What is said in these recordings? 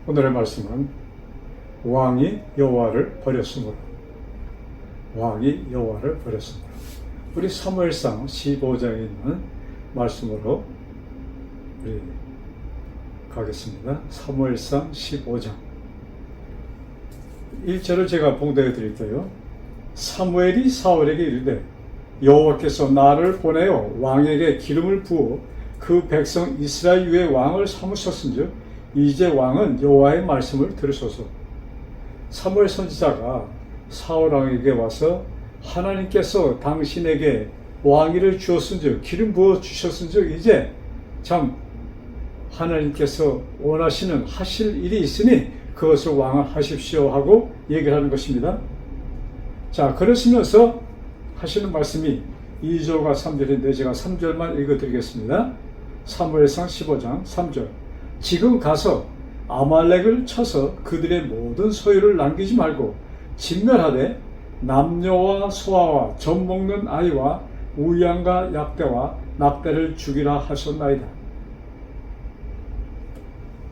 오늘의 말씀은 왕이 여호와를 버렸으므로, 왕이 여호와를 버렸으므로. 우리 사무엘상 15장에 있는 말씀으로 우리 가겠습니다. 사무엘상 15장 1절을 제가 봉독해 드릴게요. 사무엘이 사울에게 이르되 여호와께서 나를 보내어 왕에게 기름을 부어 그 백성 이스라엘 위에 왕을 삼으셨은즉 이제 왕은 여호와의 말씀을 들으소서. 사무엘 선지자가 사울 왕에게 와서 하나님께서 당신에게 왕위를 주었은즉 기름 부어 주셨은즉 이제 참 하나님께서 원하시는 하실 일이 있으니 그것을 왕을 하십시오 하고 얘기를 하는 것입니다. 자, 그러시면서 하시는 말씀이 2절과 3절인데 제가 3절만 읽어드리겠습니다. 사무엘상 15장 3절. 지금 가서 아말렉을 쳐서 그들의 모든 소유를 남기지 말고 진멸하되 남녀와 소아와 젖 먹는 아이와 우양과 약대와 낙대를 죽이라 하셨나이다.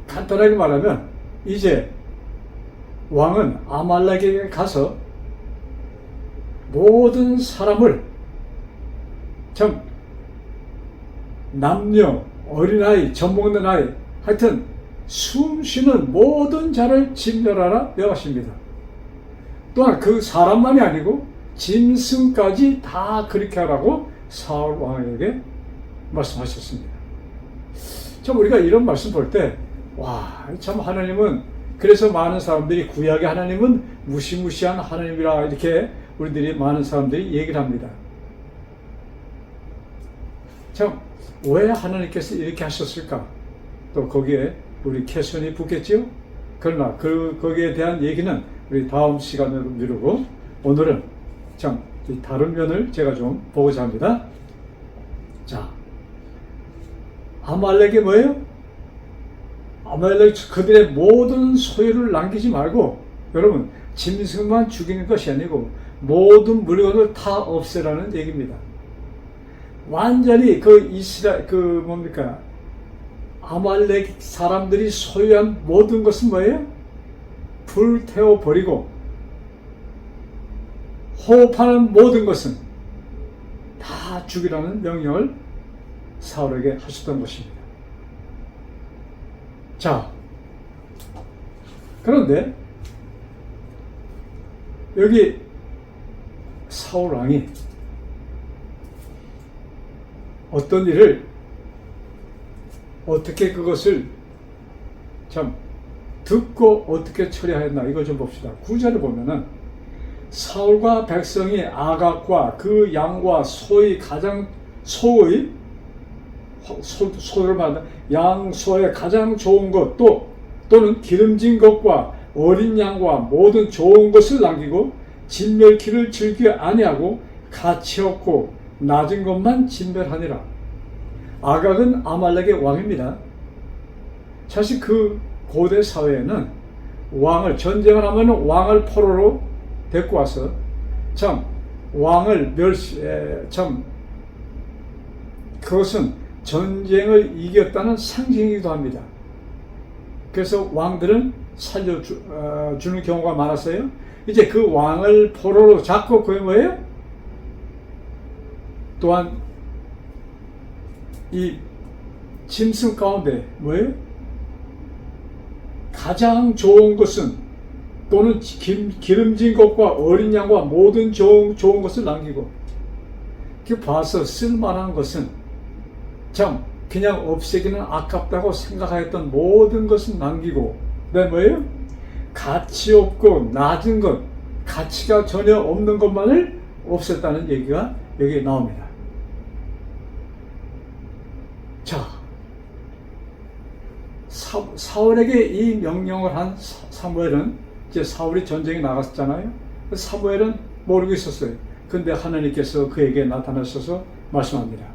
간단하게 말하면 이제 왕은 아말렉에게 가서 모든 사람을, 참 남녀, 어린아이, 젖 먹는 아이, 하여튼 숨 쉬는 모든 자를 진멸하라 명하십니다. 또한 그 사람만이 아니고 짐승까지 다 그렇게 하라고 사울 왕에게 말씀하셨습니다. 참 우리가 이런 말씀 볼 때 와, 참 하나님은, 그래서 많은 사람들이 구약의 하나님은 무시무시한 하나님이라 이렇게 우리들이 많은 사람들이 얘기를 합니다. 참 왜 하나님께서 이렇게 하셨을까? 또 거기에 우리 캐선이 붙겠지요? 그러나 거기에 대한 얘기는 우리 다음 시간으로 미루고 오늘은 참 다른 면을 제가 좀 보고자 합니다. 자, 아말렉이 뭐예요? 아말렉 그들의 모든 소유를 남기지 말고, 여러분 짐승만 죽이는 것이 아니고 모든 물건을 다 없애라는 얘기입니다. 완전히 아말렉 사람들이 소유한 모든 것은 뭐예요? 불태워 버리고 호흡하는 모든 것은 다 죽이라는 명령을 사울에게 하셨던 것입니다. 자, 그런데 여기 사울 왕이 어떤 일을 어떻게 그것을 참 듣고 어떻게 처리하였나, 이거 좀 봅시다. 9절을 보면은 사울과 백성이 아각과 그 양과 소의 소를 말한다. 양, 소의 가장 좋은 것, 또는 기름진 것과 어린 양과 모든 좋은 것을 남기고 진멸키를 즐겨 아니하고 가치 없고 낮은 것만 진멸하니라. 아각은 아말렉의 왕입니다. 사실 그 고대 사회에는 전쟁을 하면 왕을 포로로 데리고 와서 참 왕을 그것은 전쟁을 이겼다는 상징이기도 합니다. 그래서 왕들은 살려주는 경우가 많았어요. 이제 그 왕을 포로로 잡고 그게 뭐예요? 또한 이 짐승 가운데 뭐예요? 가장 좋은 것은, 또는 기름진 것과 어린 양과 모든 좋은 것을 남기고, 그 봐서 쓸만한 것은 참 그냥 없애기는 아깝다고 생각하였던 모든 것은 남기고, 그다음에 뭐예요? 가치 없고 낮은 것, 가치가 전혀 없는 것만을 없앴다는 얘기가 여기에 나옵니다. 자, 사울에게 이 명령을 한 사무엘은, 이제 사울이 전쟁에 나갔잖아요. 사무엘은 모르고 있었어요. 근데 하나님께서 그에게 나타나셔서 말씀합니다.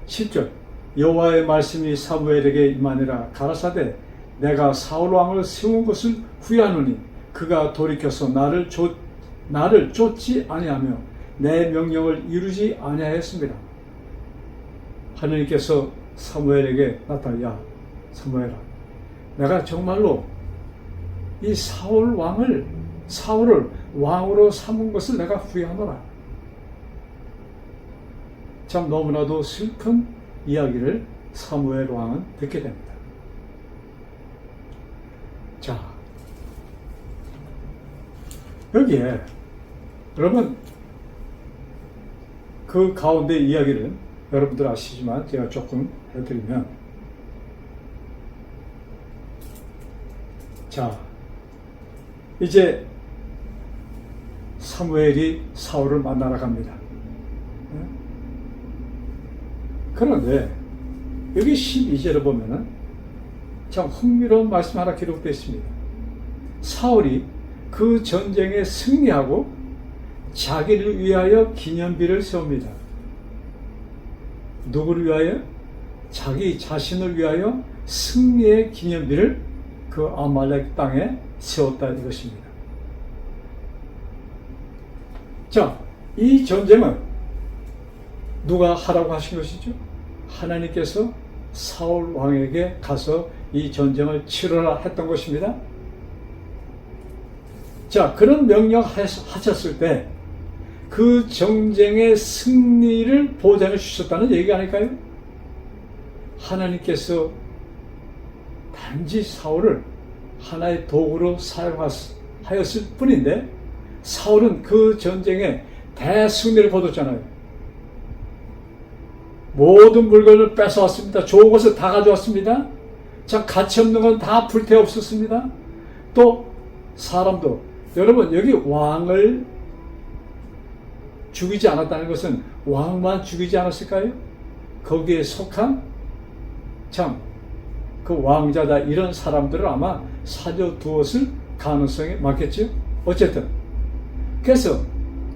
10절. 여호와의 말씀이 사무엘에게 임하니라. 가라사대 내가 사울 왕을 세운 것을 후회하노니 그가 돌이켜서 나를 쫓지 아니하며 내 명령을 이루지 아니하였습니다. 하나님께서 사무엘에게 나타나, 야 사무엘아, 내가 정말로 이 사울을 왕으로 삼은 것을 내가 후회하노라. 참 너무나도 슬픈 이야기를 사무엘 왕은 듣게 됩니다. 자, 여기에 여러분 그 가운데 이야기를 여러분들 아시지만 제가 조금 해드리면, 자, 이제 사무엘이 사울을 만나러 갑니다. 그런데 여기 12절에 보면은 참 흥미로운 말씀 하나 기록되어 있습니다. 사울이 그 전쟁에 승리하고 자기를 위하여 기념비를 세웁니다. 누구를 위하여? 자기 자신을 위하여 승리의 기념비를 그 아말렉 땅에 세웠다 이것입니다. 자, 이 전쟁은 누가 하라고 하신 것이죠? 하나님께서 사울 왕에게 가서 이 전쟁을 치러라 했던 것입니다. 자, 그런 명령 하셨을 때 그 전쟁의 승리를 보장해 주셨다는 얘기 아닐까요? 하나님께서 단지 사울을 하나의 도구로 사용하였을 뿐인데 사울은 그 전쟁에 대승리를 거뒀잖아요. 모든 물건을 뺏어왔습니다. 좋은 것을 다 가져왔습니다. 자, 가치 없는 건 다 불태워 없었습니다. 또 사람도, 여러분 여기 왕을 죽이지 않았다는 것은 왕만 죽이지 않았을까요? 거기에 속한 참 그 왕자다 이런 사람들을 아마 살려두었을 가능성이 많겠죠. 어쨌든 그래서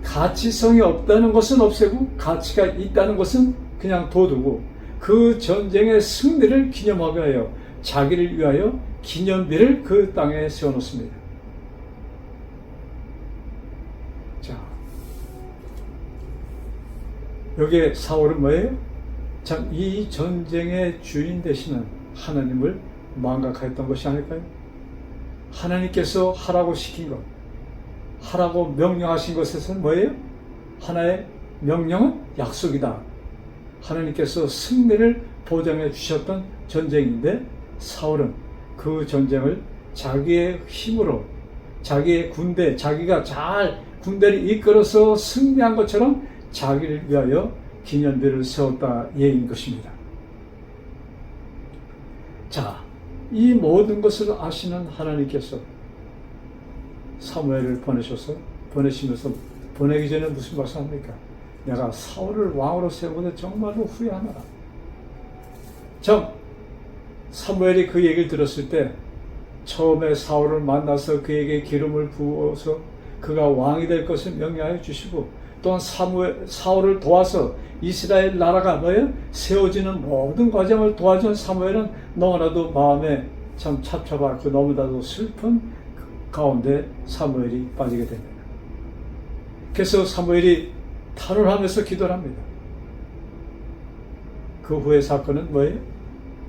가치성이 없다는 것은 없애고 가치가 있다는 것은 그냥 둬두고 그 전쟁의 승리를 기념하기 위하여 자기를 위하여 기념비를 그 땅에 세워놓습니다. 자, 여기에 사울은 뭐예요? 참 이 전쟁의 주인 되시는 하나님을 망각하였던 것이 아닐까요? 하나님께서 하라고 시킨 것, 하라고 명령하신 것에서는 뭐예요? 하나의 명령은 약속이다. 하나님께서 승리를 보장해 주셨던 전쟁인데 사울은 그 전쟁을 자기의 힘으로, 자기의 군대, 자기가 잘 군대를 이끌어서 승리한 것처럼 자기를 위하여 기념비를 세웠다 예인 것입니다. 자, 이 모든 것을 아시는 하나님께서 사무엘을 보내시면서 보내기 전에 무슨 말씀합니까? 내가 사울을 왕으로 세우고도 정말로 후회하노라. 참 사무엘이 그 얘기를 들었을 때 처음에 사울을 만나서 그에게 기름을 부어서 그가 왕이 될 것을 명령하여 주시고 또한 사울을 도와서 이스라엘 나라가 뭐예요? 세워지는 모든 과정을 도와준 사무엘은 너무나도 마음에 참 찹찹하고 너무나도 슬픈 가운데 사무엘이 빠지게 됩니다. 그래서 사무엘이 탄원하면서 기도를 합니다. 그 후의 사건은 뭐예요?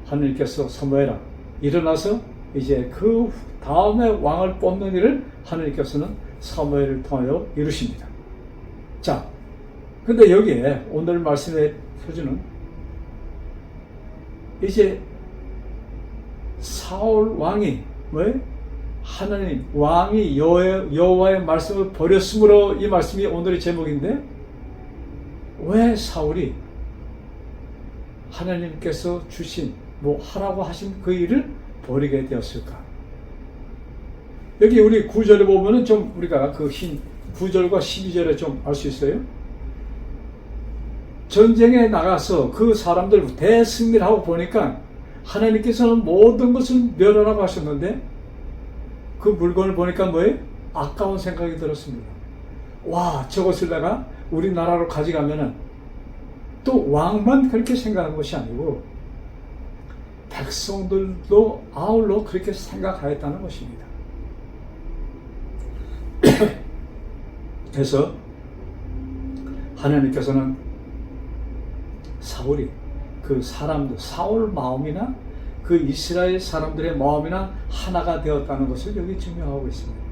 하나님께서 사무엘아 일어나서 이제 그 다음에 왕을 뽑는 일을 하나님께서는 사무엘을 통하여 이루십니다. 자, 근데 여기에 오늘 말씀의 표준은 이제 사울 왕이 뭐예요? 하나님 왕이 여호와의 말씀을 버렸으므로 이 말씀이 오늘의 제목인데 왜 사울이 하나님께서 주신 하라고 하신 그 일을 버리게 되었을까? 여기 우리 9절에 보면은 좀 우리가 그 9절과 12절에 좀 알 수 있어요. 전쟁에 나가서 그 사람들 대승리를 하고 보니까 하나님께서는 모든 것을 멸하라고 하셨는데 그 물건을 보니까 뭐예요? 아까운 생각이 들었습니다. 와, 저것을 내가 우리나라로 가져가면은 또 왕만 그렇게 생각한 것이 아니고 백성들도 아울러 그렇게 생각하였다는 것입니다. 그래서 하나님께서는 사울이 그 사람들, 사울 마음이나 그 그 이스라엘 사람들의 마음이나 하나가 되었다는 것을 여기 증명하고 있습니다.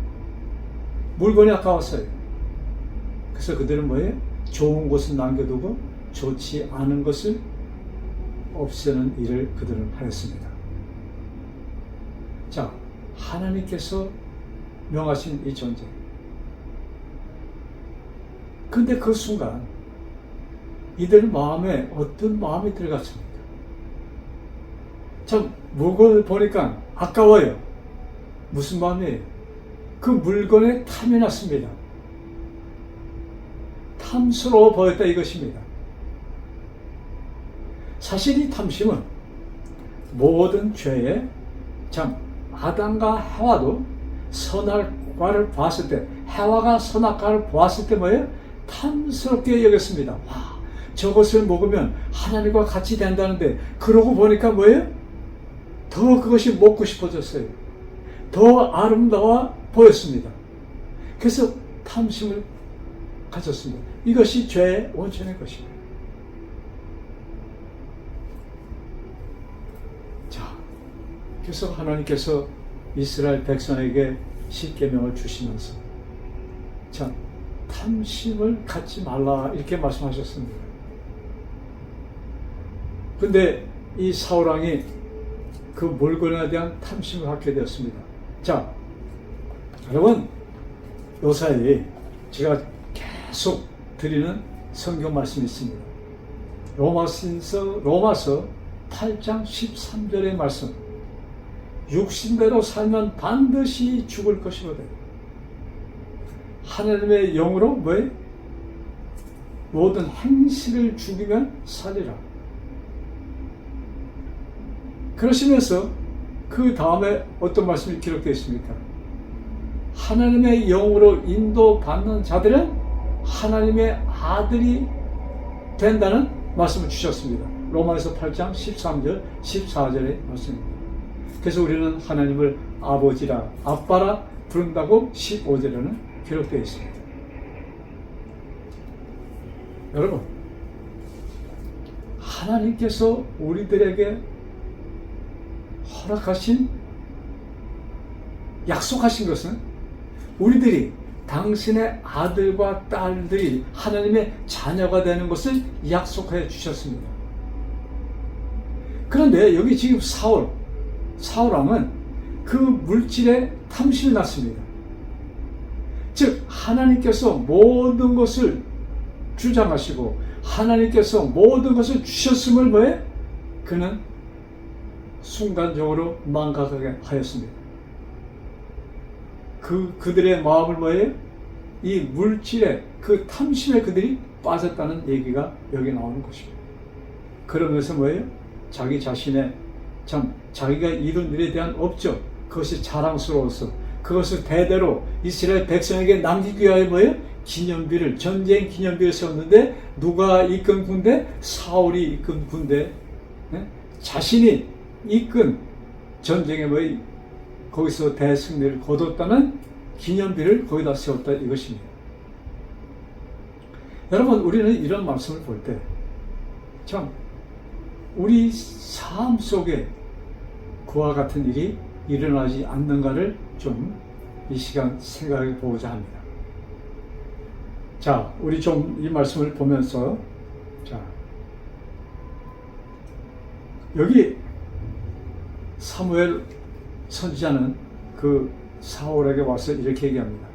물건이 아까웠어요. 그래서 그들은 뭐예요? 좋은 것은 남겨두고 좋지 않은 것을 없애는 일을 그들은 하였습니다. 자, 하나님께서 명하신 이 존재. 근데 그 순간 이들 마음에 어떤 마음이 들어갔습니까? 참 물건을 보니까 아까워요. 무슨 마음이에요? 그 물건에 탐이 났습니다. 탐스러워 보였다 이것입니다. 사실 이 탐심은 모든 죄에 참 아담과 하와도 선악과를 보았을 때, 하와가 선악과를 보았을 때 뭐예요? 탐스럽게 여겼습니다. 와, 저것을 먹으면 하나님과 같이 된다는데, 그러고 보니까 뭐예요? 더 그것이 먹고 싶어졌어요. 더 아름다워 보였습니다. 그래서 탐심을 가졌습니다. 이것이 죄의 원천의 것입니다. 자, 그래서 하나님께서 이스라엘 백성에게 십계명을 주시면서 참 탐심을 갖지 말라 이렇게 말씀하셨습니다. 근데 이 사울왕이 그 물건에 대한 탐심을 갖게 되었습니다. 자, 여러분, 요사이 제가 계속 드리는 성경 말씀이 있습니다. 로마서 8장 13절의 말씀. 육신대로 살면 반드시 죽을 것이거든. 하나님의 영으로 뭐예요? 모든 행실을 죽이면 살리라. 그러시면서 그 다음에 어떤 말씀이 기록되어 있습니까? 하나님의 영으로 인도받는 자들은 하나님의 아들이 된다는 말씀을 주셨습니다. 로마서 8장 13절, 14절의 말씀입니다. 그래서 우리는 하나님을 아버지라, 아빠라 부른다고 15절에는 기록되어 있습니다. 여러분, 하나님께서 우리들에게 허락하신, 약속하신 것은 우리들이 당신의 아들과 딸들이 하나님의 자녀가 되는 것을 약속해 주셨습니다. 그런데 여기 지금 사울왕은 그 물질에 탐심이 났습니다. 즉 하나님께서 모든 것을 주장하시고 하나님께서 모든 것을 주셨음을 뭐해? 그는 순간적으로 망각하게 하였습니다. 그들의 마음을 뭐예요? 이 물질에, 그 탐심에 그들이 빠졌다는 얘기가 여기 나오는 것입니다. 그러면서 뭐예요? 자기 자신의 자기가 이룬 일에 대한 업적, 그것이 자랑스러워서 그것을 대대로 이스라엘 백성에게 남기기 위하여 뭐예요? 기념비를, 전쟁 기념비를 세웠는데 누가 이끈 군대? 사울이 이끈 군대. 네? 자신이 이끈 전쟁에 뭐예요? 거기서 대승리를 거뒀다는 기념비를 거기다 세웠다 이것입니다. 여러분, 우리는 이런 말씀을 볼 때 참 우리 삶 속에 그와 같은 일이 일어나지 않는가를 좀 이 시간 생각해 보고자 합니다. 자, 우리 좀 이 말씀을 보면서, 자, 여기 사무엘 선지자는 그 사울에게 와서 이렇게 얘기합니다.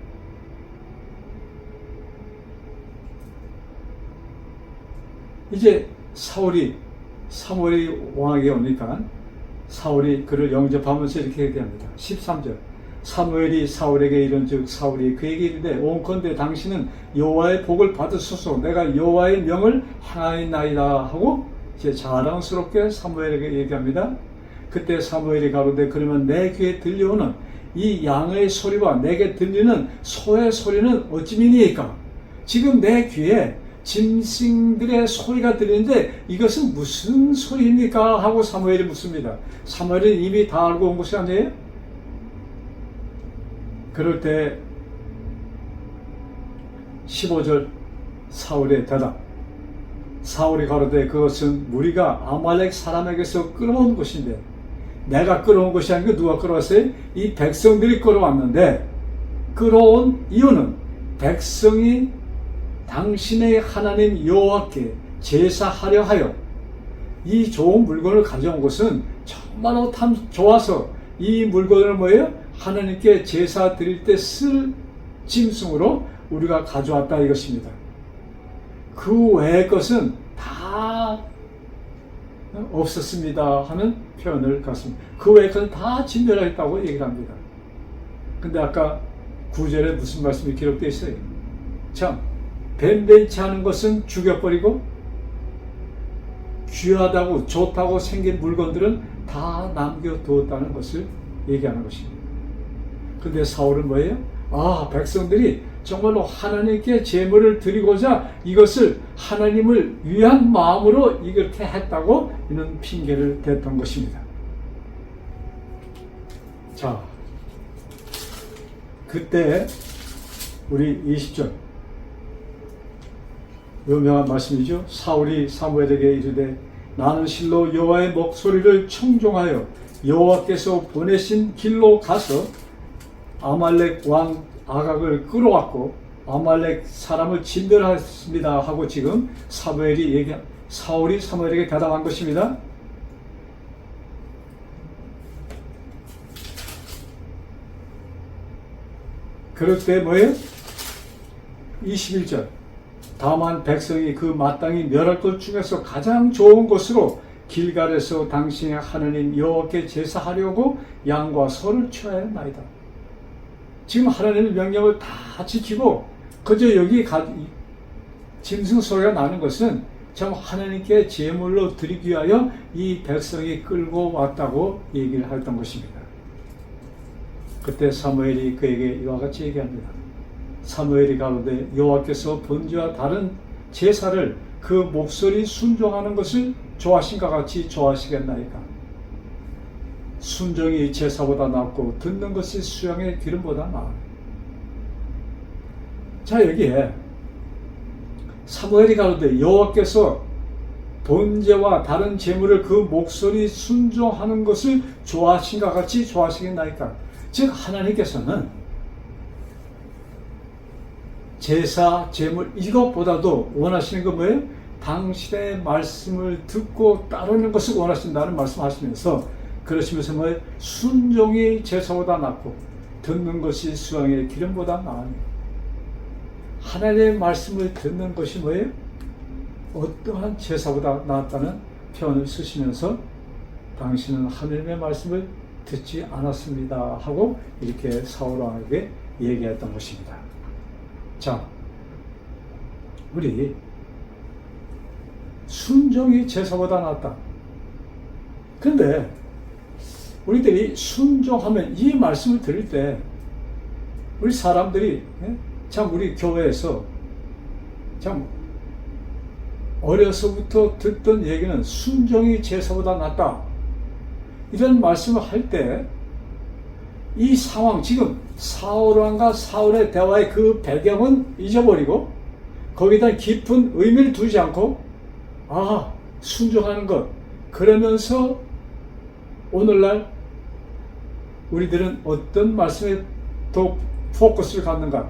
이제 사무엘이 왕에게 오니까 사울이 그를 영접하면서 이렇게 얘기합니다. 13절. 사무엘이 사울에게 이른즉 사울이 그에게 이르되 온컨대 당신은 여호와의 복을 받으소서. 내가 여호와의 명을 행하였나이다 하고 이제 자랑스럽게 사무엘에게 얘기합니다. 그때 사무엘이 가로되 그러면 내 귀에 들려오는 이 양의 소리와 내게 들리는 소의 소리는 어찌미니이까? 지금 내 귀에 짐승들의 소리가 들리는데 이것은 무슨 소리입니까? 하고 사무엘이 묻습니다. 사무엘은 이미 다 알고 온 것이 아니에요? 그럴 때 15절 사울의 대답. 사울이 가로되 그것은 무리가 아말렉 사람에게서 끌어온 것인데 내가 끌어온 것이 아니고 누가 끌어왔어요? 이 백성들이 끌어왔는데, 끌어온 이유는 백성이 당신의 하나님 여호와께 제사하려 하여 이 좋은 물건을 가져온 것은 정말로 참 좋아서 이 물건을 뭐예요? 하나님께 제사 드릴 때 쓸 짐승으로 우리가 가져왔다 이것입니다. 그 외의 것은 다 없었습니다 하는 표현을 갖습니다. 그 외의 것은 다 진멸하였다고 얘기를 합니다. 근데 아까 9절에 무슨 말씀이 기록되어 있어요? 참, 뱀뱀치 않은 것은 죽여버리고 귀하다고 좋다고 생긴 물건들은 다 남겨두었다는 것을 얘기하는 것입니다. 근데 사울은 뭐예요? 백성들이 정말로 하나님께 제물을 드리고자 이것을 하나님을 위한 마음으로 이렇게 했다고 이는 핑계를 댔던 것입니다. 자, 그때 우리 20절 유명한 말씀이죠. 사울이 사무엘에게 이르되 나는 실로 여호와의 목소리를 청종하여 여호와께서 보내신 길로 가서 아말렉 왕 아각을 끌어왔고 아말렉 사람을 진멸하였습니다 하고 지금 사울이 사무엘에게 대답한 것입니다. 그럴 때 뭐예요? 21절 다만 백성이 그 마땅히 멸할 것 중에서 가장 좋은 것으로 길갈에서 당신의 하나님 여호와께 제사하려고 양과 소를 취하였나이다. 지금 하나님의 명령을 다 지키고 그저 여기 짐승 소리가 나는 것은 참 하나님께 제물로 드리기 위하여 이 백성이 끌고 왔다고 얘기를 했던 것입니다. 그때 사무엘이 그에게 이와 같이 얘기합니다. 사무엘이 가로되 여호와께서 번제와 다른 제사를 그 목소리 순종하는 것을 좋아하신가 같이 좋아하시겠나이까. 순종이 제사보다 낫고 듣는 것이 수양의 기름보다 나아. 자, 여기에 사무엘이 가로되 여호와께서 번제와 다른 제물을 그 목소리 순종하는 것을 좋아하신가 같이 좋아하시겠나이까. 즉 하나님께서는 제사, 제물 이것보다도 원하시는 건 뭐예요? 당신의 말씀을 듣고 따르는 것을 원하신다는 말씀하시면서 그러시면서 뭐예요? 순종이 제사보다 낫고 듣는 것이 수양의 기름보다 나으니 하나님의 말씀을 듣는 것이 뭐예요? 어떠한 제사보다 낫다는 표현을 쓰시면서 당신은 하나님의 말씀을 듣지 않았습니다 하고 이렇게 사울 왕에게 얘기했던 것입니다. 자, 우리 순종이 제사보다 낫다. 그런데 우리들이 순종하면 이 말씀을 들을 때 우리 사람들이 참 우리 교회에서 참 어려서부터 듣던 얘기는 순종이 제사보다 낫다. 이런 말씀을 할 때 이 상황, 지금 사울왕과 사울의 대화의 그 배경은 잊어버리고 거기다 깊은 의미를 두지 않고 순종하는 것, 그러면서 오늘날 우리들은 어떤 말씀에 더 포커스를 갖는가?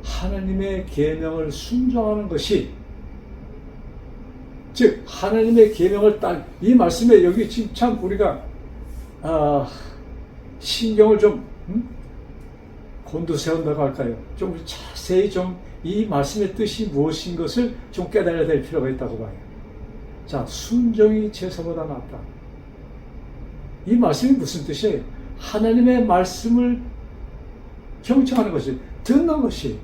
하나님의 계명을 순종하는 것이, 즉 하나님의 계명을 이 말씀에 여기 지금 참 우리가 신경을 좀 곤두세운다고 할까요? 좀 자세히 좀 이 말씀의 뜻이 무엇인 것을 좀 깨달아야 될 필요가 있다고 봐요. 자, 순종이 제사보다 낫다. 이 말씀이 무슨 뜻이에요? 하나님의 말씀을 경청하는 것이, 듣는 것이,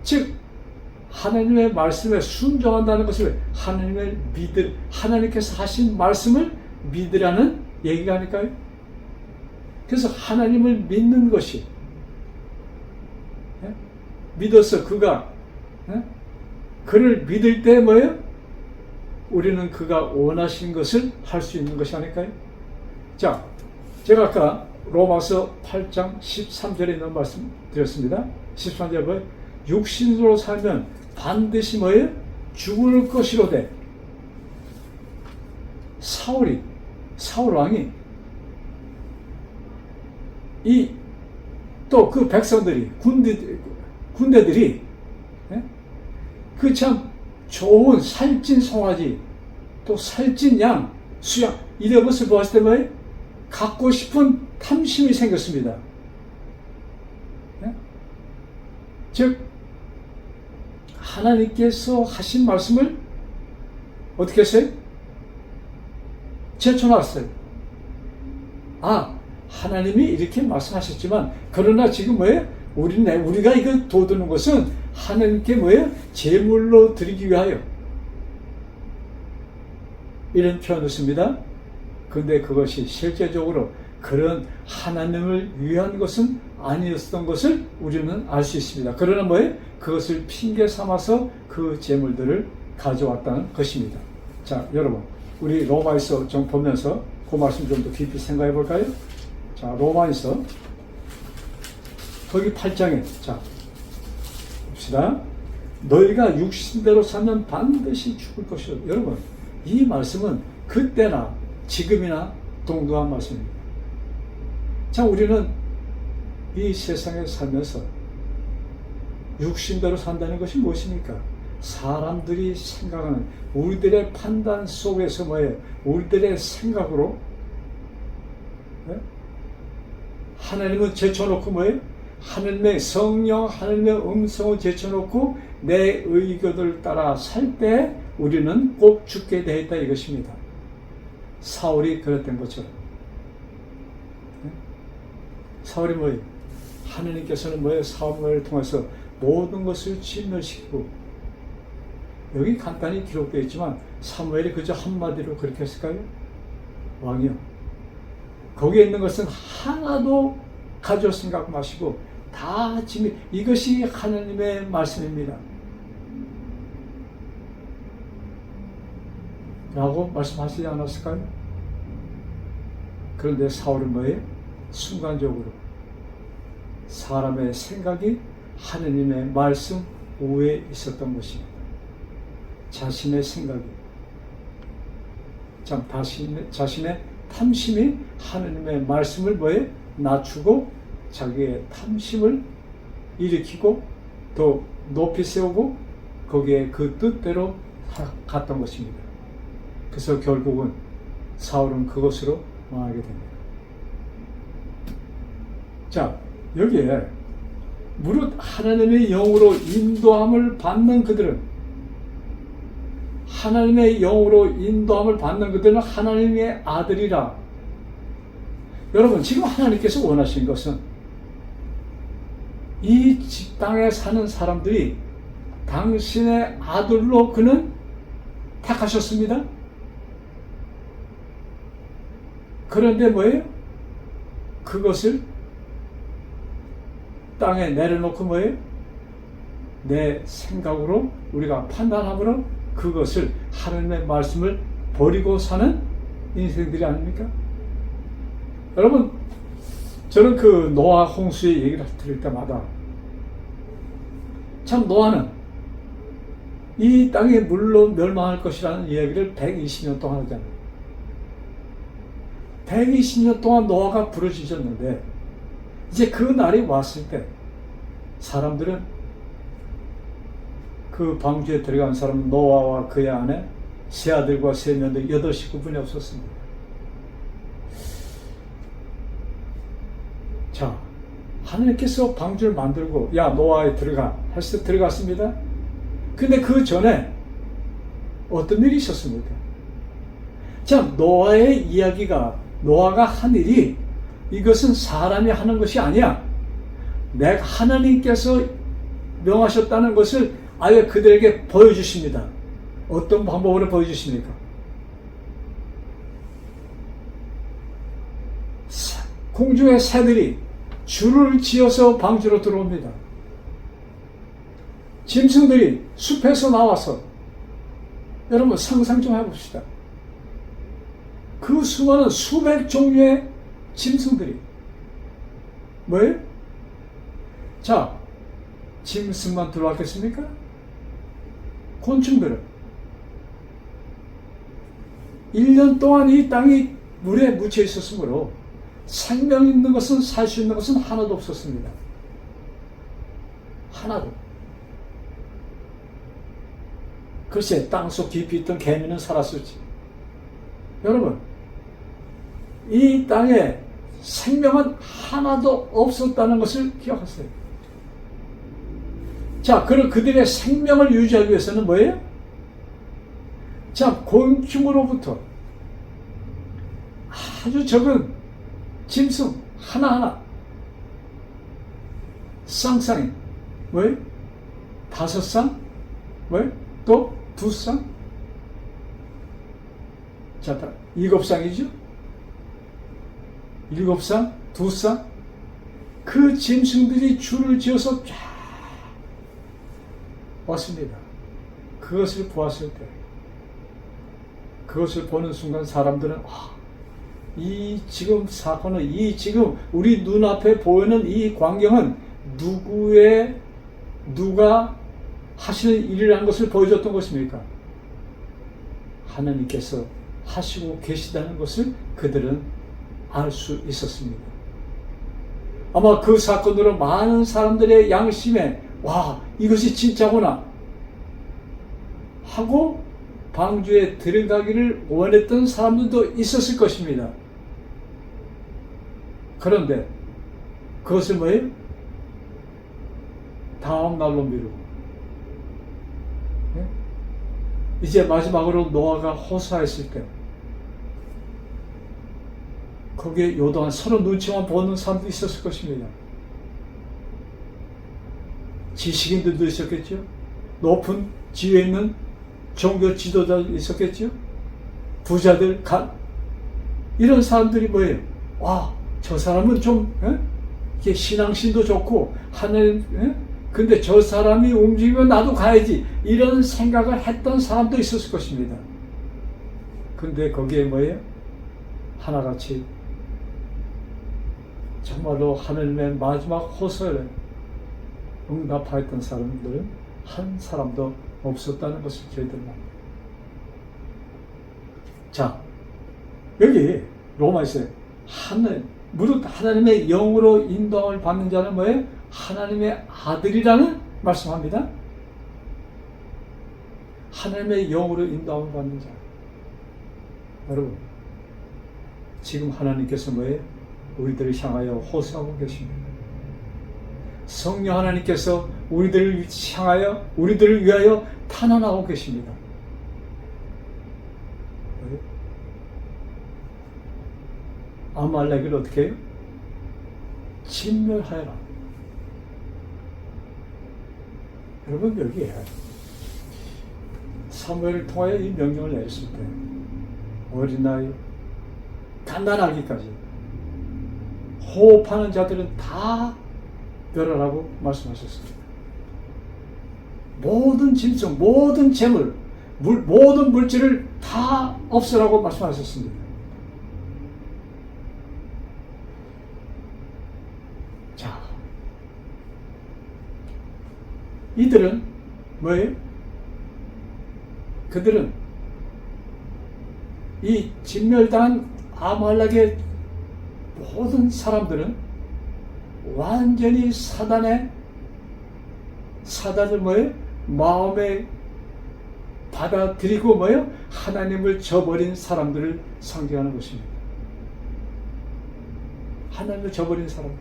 즉 하나님의 말씀에 순종한다는 것을 하나님께서 하신 말씀을 믿으라는 얘기가 아닐까요? 그래서 하나님을 믿는 것이, 믿어서 그를 믿을 때 뭐예요? 우리는 그가 원하신 것을 할 수 있는 것이 아닐까요? 자, 제가 아까 로마서 8장 13절에 있는 말씀 드렸습니다. 13절 뭐예요? 육신으로 살면 반드시 뭐예요? 죽을 것이로되 사울 왕이 또 그 백성들이, 군대들이, 그 참 좋은 살찐 송아지, 또 살찐 양, 수양, 이런 것을 보았을 때 뭐예요? 갖고 싶은 탐심이 생겼습니다. 즉, 하나님께서 하신 말씀을 어떻게 했어요? 제쳐놨어요. 하나님이 이렇게 말씀하셨지만, 그러나 지금 뭐예요? 우리가 이거 돋우는 것은 하나님께 뭐예요? 제물로 드리기 위하여. 이런 표현을 씁니다. 근데 그것이 실제적으로 그런 하나님을 위한 것은 아니었던 것을 우리는 알 수 있습니다. 그러나 뭐예요? 그것을 핑계 삼아서 그 제물들을 가져왔다는 것입니다. 자, 여러분, 우리 로마에서 좀 보면서 그 말씀 좀 더 깊이 생각해 볼까요? 자, 로마에서 거기 8장에 자 봅시다. 너희가 육신대로 살면 반드시 죽을 것이요. 여러분, 이 말씀은 그때나 지금이나 동등한 말씀입니다. 자, 우리는 이 세상에 살면서 육신대로 산다는 것이 무엇입니까? 사람들이 생각하는 우리들의 판단 속에서 뭐예요? 우리들의 생각으로 하나님은 제쳐놓고 뭐예요? 하나님의 성령, 하나님의 음성을 제쳐놓고 내 의견을 따라 살 때 우리는 꼭 죽게 되어 있다 이것입니다. 사울이 그랬던 것처럼. 사울이 뭐예요? 하나님께서는 뭐예요? 사울을 통해서 모든 것을 진멸시키고, 여기 간단히 기록되어 있지만 사무엘이 그저 한마디로 그렇게 했을까요? 왕이요, 거기에 있는 것은 하나도 가져 생각 마시고 다 지미, 이것이 하나님의 말씀입니다 라고 말씀하시지 않았을까요? 그런데 사울은 뭐예요? 순간적으로 사람의 생각이 하나님의 말씀 위에 있었던 것입니다. 자신의 생각이, 자신의 탐심이 하나님의 말씀을 뭐에 낮추고 자기의 탐심을 일으키고 더 높이 세우고 거기에 그 뜻대로 갔던 것입니다. 그래서 결국은 사울은 그것으로 망하게 됩니다. 자, 여기에 무릇 하나님의 영으로 인도함을 받는 그들은, 하나님의 영으로 인도함을 받는 그들은 하나님의 아들이라. 여러분, 지금 하나님께서 원하시는 것은 이 땅에 사는 사람들이 당신의 아들로 그는 택하셨습니다. 그런데 뭐예요? 그것을 땅에 내려놓고 뭐예요? 내 생각으로 우리가 판단함으로 그것을 하나님의 말씀을 버리고 사는 인생들이 아닙니까? 여러분, 저는 그 노아 홍수의 얘기를 들을 때마다 참 노아는 이 땅에 물로 멸망할 것이라는 이야기를 120년 동안 하잖아요. 120년 동안 노아가 부르짖었는데 이제 그 날이 왔을 때 사람들은, 그 방주에 들어간 사람은 노아와 그의 아내 세 아들과 세 며느리 8식구뿐이 없었습니다. 자, 하나님께서 방주를 만들고 야 노아에 들어가 해서 들어갔습니다. 근데 그 전에 어떤 일이 있었습니까? 자, 노아의 이야기가, 노아가 한 일이, 이것은 사람이 하는 것이 아니야. 내가 하나님께서 명하셨다는 것을 아예 그들에게 보여주십니다. 어떤 방법으로 보여주십니까? 공중의 새들이 줄을 지어서 방주로 들어옵니다. 짐승들이 숲에서 나와서, 여러분 상상 좀 해봅시다. 그 수많은 수백 종류의 짐승들이 뭐예요? 자, 짐승만 들어왔겠습니까? 곤충들은 1년 동안 이 땅이 물에 묻혀 있었으므로 생명 있는 것은, 살 수 있는 것은 하나도 없었습니다. 하나도. 글쎄, 땅속 깊이 있던 개미는 살았을지. 여러분, 이 땅에 생명은 하나도 없었다는 것을 기억하세요. 자, 그럼 그들의 생명을 유지하기 위해서는 뭐예요? 자, 곤충으로부터 아주 적은 짐승 하나하나 쌍쌍이 뭐예요? 5쌍? 뭐예요? 또 2쌍? 자, 7쌍이죠? 7쌍? 2쌍? 그 짐승들이 줄을 지어서 쫙 왔습니다. 그것을 보았을 때, 그것을 보는 순간 사람들은 이 지금 사건은, 이 지금 우리 눈앞에 보이는 이 광경은 누가 하시는 일이라는 것을 보여줬던 것입니까? 하나님께서 하시고 계시다는 것을 그들은 알 수 있었습니다. 아마 그 사건으로 많은 사람들의 양심에 이것이 진짜구나 하고 방주에 들어가기를 원했던 사람들도 있었을 것입니다. 그런데 그것을 뭐예요? 다음 날로 미루고, 이제 마지막으로 노아가 호소했을 때 거기에 요동한 서로 눈치만 보는 사람도 있었을 것입니다. 지식인들도 있었겠죠. 높은 지위에 있는 종교 지도자도 있었겠죠. 부자들, 이런 사람들이 뭐예요? 저 사람은 좀 이게 신앙심도 좋고 하나님, 근데 저 사람이 움직이면 나도 가야지, 이런 생각을 했던 사람도 있었을 것입니다. 근데 거기에 뭐예요? 하나같이 정말로 하나님의 마지막 호소에 응답하였던 사람들은 한 사람도 없었다는 것을 저희들은 압니다. 자, 여기 로마에서 무릇 하나님의 영으로 인도함을 받는 자는 뭐예요? 하나님의 아들이라는 말씀합니다. 하나님의 영으로 인도함을 받는 자. 여러분, 지금 하나님께서 뭐예요? 우리들을 향하여 호소하고 계십니다. 성령 하나님께서 우리들을 향하여, 우리들을 위하여 탄원하고 계십니다. 아말렉을 어떻게 해요? 진멸하여라. 여러분, 여기에 사무엘을 통하여 이 명령을 내렸을 때 어린아이, 갓난아기까지 호흡하는 자들은 다 멸하라고 말씀하셨습니다. 모든 짐승, 모든 재물, 모든 물질을 다 없애라고 말씀하셨습니다. 자, 이들은 뭐예요? 그들은 이 진멸당한 아말렉의 모든 사람들은 완전히 사단을 뭐예요? 마음에 받아들이고 뭐예요? 하나님을 저버린 사람들을 상징하는 것입니다. 하나님을 저버린 사람들,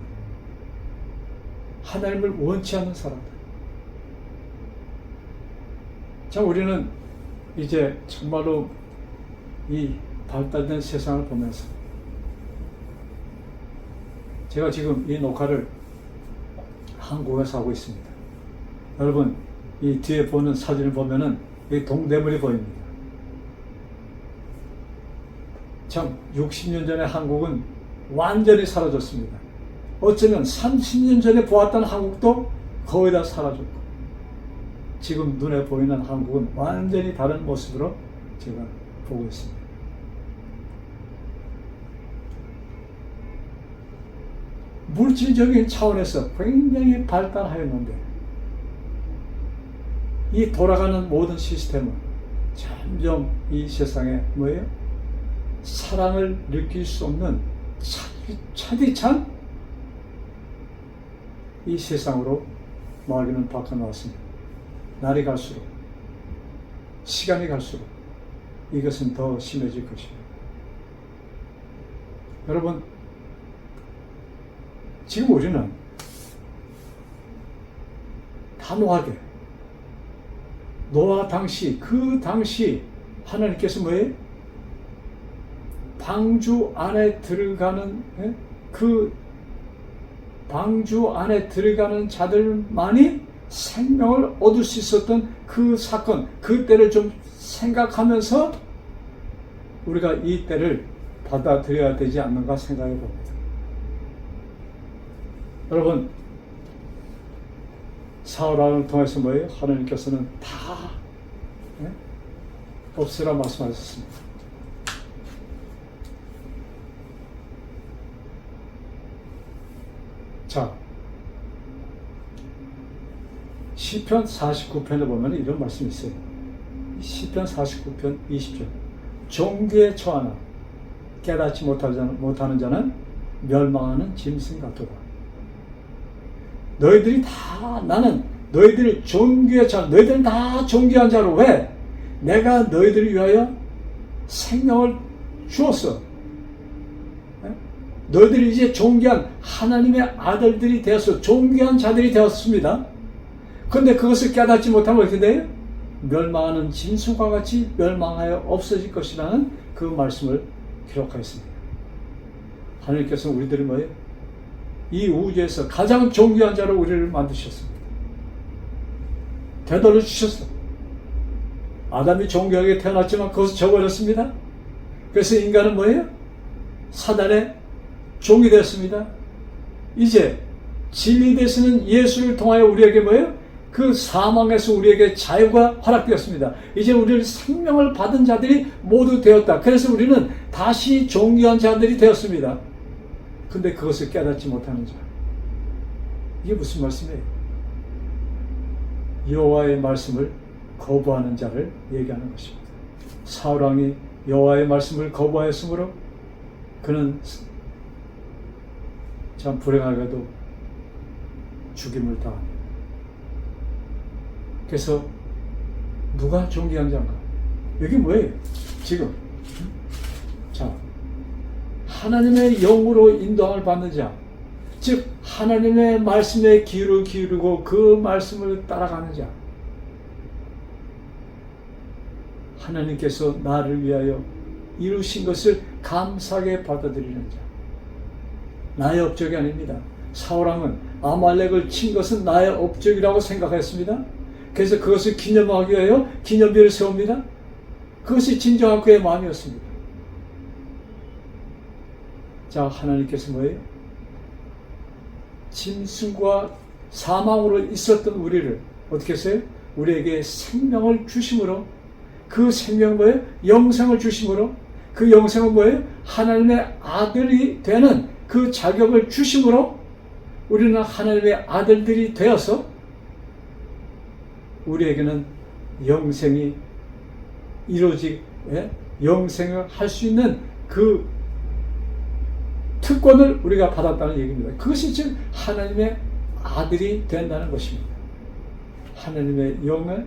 하나님을 원치 않는 사람들. 자, 우리는 이제 정말로 이 발달된 세상을 보면서, 제가 지금 이 녹화를 한국에서 하고 있습니다. 여러분, 이 뒤에 보는 사진을 보면은 이 동대문이 보입니다. 참 60년 전에 한국은 완전히 사라졌습니다. 어쩌면 30년 전에 보았던 한국도 거의 다 사라졌고, 지금 눈에 보이는 한국은 완전히 다른 모습으로 제가 보고 있습니다. 물질적인 차원에서 굉장히 발달하였는데, 이 돌아가는 모든 시스템은 점점 이 세상에 뭐예요? 사랑을 느낄 수 없는 차디찬 이 세상으로 마귀는 바꿔놓았습니다. 날이 갈수록, 시간이 갈수록 이것은 더 심해질 것입니다. 여러분, 지금 우리는 단호하게 노아 당시, 그 당시 하나님께서 뭐예요? 방주 안에 들어가는, 그 방주 안에 들어가는 자들만이 생명을 얻을 수 있었던 그 사건, 그 때를 좀 생각하면서 우리가 이 때를 받아들여야 되지 않는가 생각해 봅니다. 여러분, 사울왕을 통해서 뭐예요? 하나님께서는 다 없애라 말씀하셨습니다. 자, 시편 49편에 보면 이런 말씀이 있어요. 시편 49편 20절. 종교에 처하나 깨닫지 못하는 자는 멸망하는 짐승 같도다. 너희들이 다, 나는 너희들을 종교에 처한, 너희들은 다 종교한 자로. 왜? 내가 너희들을 위하여 생명을 주었어. 너희들이 이제 존귀한 하나님의 아들들이 되었어. 존귀한 자들이 되었습니다. 그런데 그것을 깨닫지 못하면 어떻게 돼요? 멸망하는 짐승과 같이 멸망하여 없어질 것이라는 그 말씀을 기록하였습니다. 하나님께서는 우리들을 뭐예요? 이 우주에서 가장 존귀한 자로 우리를 만드셨습니다. 되돌려 주셨어. 아담이 존귀하게 태어났지만 그것을 저버렸습니다. 그래서 인간은 뭐예요? 사단의 종이 되었습니다. 이제 진리 되시는 예수를 통하여 우리에게 뭐예요? 그 사망에서 우리에게 자유가 허락되었습니다. 이제 우리를 생명을 받은 자들이 모두 되었다. 그래서 우리는 다시 존귀한 자들이 되었습니다. 근데 그것을 깨닫지 못하는 자. 이게 무슨 말씀이에요? 여호와의 말씀을 거부하는 자를 얘기하는 것입니다. 사울왕이 여호와의 말씀을 거부하였으므로 그는 참 불행하게도 죽임을 당합니다. 그래서 누가 존귀한 자인가? 여기 뭐예요? 지금 자, 하나님의 영으로 인도함을 받는 자, 즉 하나님의 말씀에 귀를 기울이고 그 말씀을 따라가는 자, 하나님께서 나를 위하여 이루신 것을 감사하게 받아들이는 자. 나의 업적이 아닙니다. 사울왕은 아말렉을 친 것은 나의 업적이라고 생각했습니다. 그래서 그것을 기념하기 위하여 기념비를 세웁니다. 그것이 진정한 그의 마음이었습니다. 자, 하나님께서 뭐예요? 짐승과 사망으로 있었던 우리를 어떻게 했어요? 우리에게 생명을 주심으로, 그 생명은 뭐예요? 영생을 주심으로, 그 영생은 뭐예요? 하나님의 아들이 되는 그 자격을 주심으로 우리는 하나님의 아들들이 되어서 우리에게는 영생이 영생을 할 수 있는 그 특권을 우리가 받았다는 얘기입니다. 그것이 즉 하나님의 아들이 된다는 것입니다. 하나님의 영의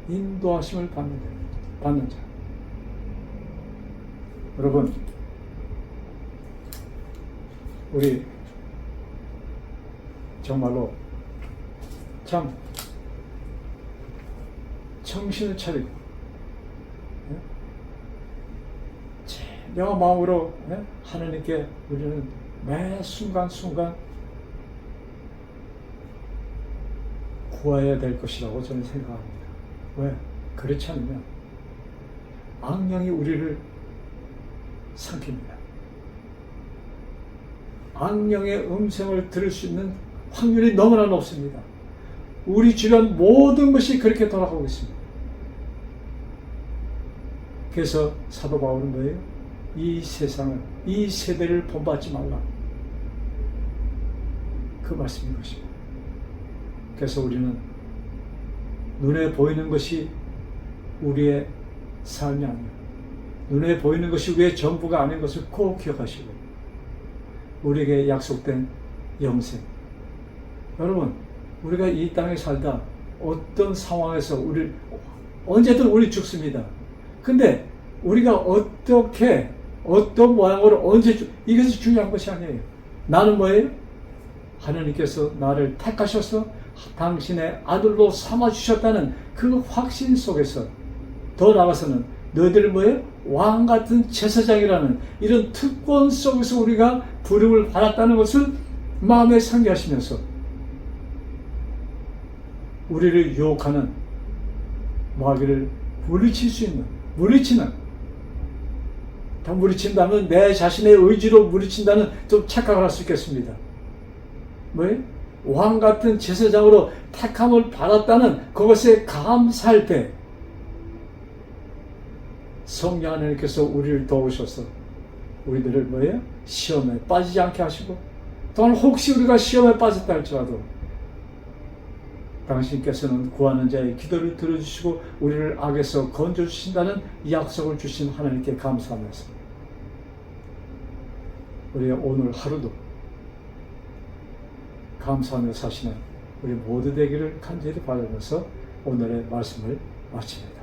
인도하심을 받는 자. 여러분, 우리 정말로 참 정신을 차리고 제명한 마음으로 하나님께 우리는 매 순간순간 구해야 될 것이라고 저는 생각합니다. 왜? 그렇지 않으면 악령이 우리를 삼킵니다. 악령의 음성을 들을 수 있는 확률이 너무나 높습니다. 우리 주변 모든 것이 그렇게 돌아가고 있습니다. 그래서 사도 바울은 뭐예요? 이 세상을, 이 세대를 본받지 말라. 그 말씀인 것입니다. 그래서 우리는 눈에 보이는 것이 우리의 삶이 아니에요. 눈에 보이는 것이 우리의 전부가 아닌 것을 꼭 기억하시고, 우리에게 약속된 영생. 여러분, 우리가 이 땅에 살다 어떤 상황에서 언제든 우리 죽습니다. 근데 우리가 어떻게, 어떤 모양으로 언제 이것이 중요한 것이 아니에요. 나는 뭐예요? 하나님께서 나를 택하셔서 당신의 아들로 삼아주셨다는 그 확신 속에서, 더 나아가서는 너희들 뭐예요? 왕 같은 제사장이라는 이런 특권 속에서 우리가 부름을 받았다는 것을 마음에 상기하시면서 우리를 유혹하는 마귀를 물리칠 수 있는, 다 물리친다면 내 자신의 의지로 물리친다는 좀 착각을 할 수 있겠습니다. 뭐예요? 왕 같은 제사장으로 택함을 받았다는 그것에 감사할 때 성령 하나님께서 우리를 도우셔서 우리들을 뭐예요? 시험에 빠지지 않게 하시고, 또한 혹시 우리가 시험에 빠졌다 할지라도 당신께서는 구하는 자의 기도를 들어주시고 우리를 악에서 건져주신다는 약속을 주신 하나님께 감사하면서 우리의 오늘 하루도 감사하며 사시는 우리 모두 되기를 간절히 바라면서 오늘의 말씀을 마칩니다.